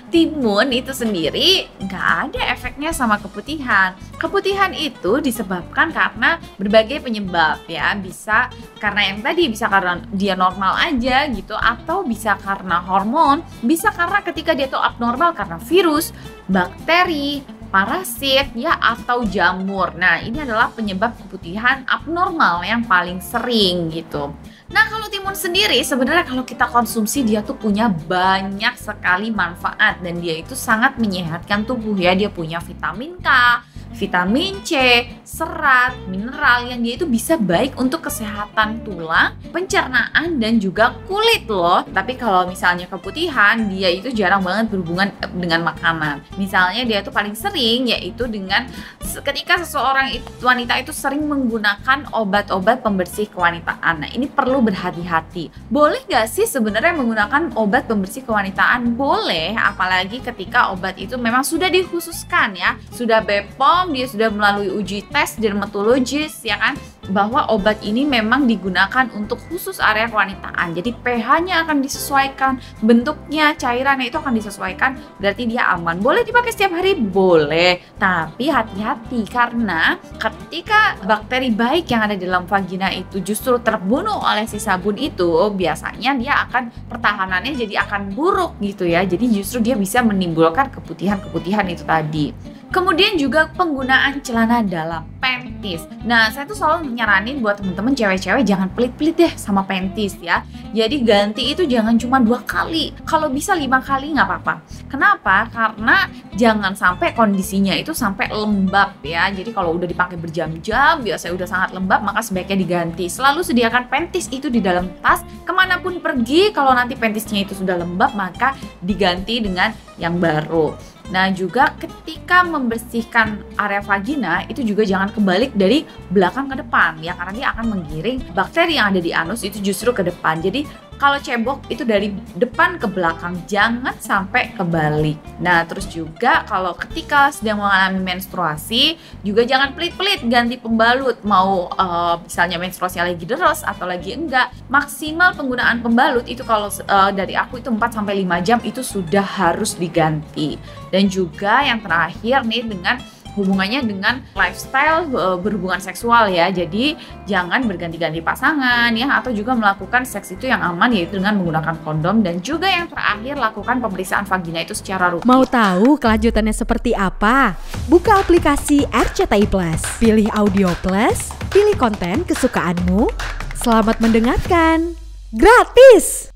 Timun itu sendiri nggak ada efeknya sama keputihan. Keputihan itu disebabkan karena berbagai penyebab ya. Bisa karena yang tadi, bisa karena dia normal aja gitu, atau bisa karena hormon, bisa karena ketika dia tuh abnormal karena virus, bakteri, parasit ya, atau jamur. Nah, ini adalah penyebab keputihan abnormal yang paling sering gitu. Nah, kalau timun sendiri sebenarnya kalau kita konsumsi dia tuh punya banyak sekali manfaat dan dia itu sangat menyehatkan tubuh ya. Dia punya vitamin K, vitamin C, serat, mineral yang dia itu bisa baik untuk kesehatan tulang, pencernaan, dan juga kulit loh. Tapi kalau misalnya keputihan, dia itu jarang banget berhubungan dengan makanan. Misalnya dia tuh paling sering yaitu dengan ketika seseorang wanita itu sering menggunakan obat-obat pembersih kewanitaan. Nah, ini perlu berhati-hati. Boleh gak sih sebenarnya menggunakan obat pembersih kewanitaan? Boleh, apalagi ketika obat itu memang sudah dikhususkan ya, sudah BPOM, dia sudah melalui uji tes dermatologis ya kan, bahwa obat ini memang digunakan untuk khusus area kewanitaan. Jadi pH-nya akan disesuaikan, bentuknya, cairannya itu akan disesuaikan, berarti dia aman. Boleh dipakai setiap hari? Boleh. Tapi hati-hati karena ketika bakteri baik yang ada di dalam vagina itu justru terbunuh oleh si sabun itu, biasanya dia akan pertahanannya jadi akan buruk gitu ya. Jadi justru dia bisa menimbulkan keputihan-keputihan itu tadi. Kemudian juga penggunaan celana dalam, panties. Nah, saya tuh selalu nyaranin buat temen-temen cewek-cewek jangan pelit-pelit deh sama panties ya. Jadi ganti itu jangan cuma 2 kali, kalau bisa 5 kali nggak apa-apa. Kenapa? Karena jangan sampai kondisinya itu sampai lembab ya. Jadi kalau udah dipakai berjam-jam, biasanya udah sangat lembab, maka sebaiknya diganti. Selalu sediakan panties itu di dalam tas, kemanapun pergi. Kalau nanti pantiesnya itu sudah lembab, maka diganti dengan yang baru. Nah, juga ketika membersihkan area vagina itu juga jangan kebalik dari belakang ke depan ya, karena dia akan menggiring bakteri yang ada di anus itu justru ke depan. Jadi kalau cebok itu dari depan ke belakang, jangan sampai kebalik. Nah, terus juga kalau ketika sedang mengalami menstruasi juga jangan pelit-pelit ganti pembalut. Mau misalnya menstruasi lagi deras atau lagi enggak, maksimal penggunaan pembalut itu kalau dari aku itu 4-5 jam itu sudah harus diganti. Dan juga yang terakhir nih, dengan hubungannya dengan lifestyle berhubungan seksual ya. Jadi jangan berganti-ganti pasangan ya, atau juga melakukan seks itu yang aman yaitu dengan menggunakan kondom. Dan juga yang terakhir, lakukan pemeriksaan vagina itu secara rutin. Mau tahu kelanjutannya seperti apa? Buka aplikasi RCTI Plus, pilih Audio Plus, pilih konten kesukaanmu. Selamat mendengarkan. Gratis!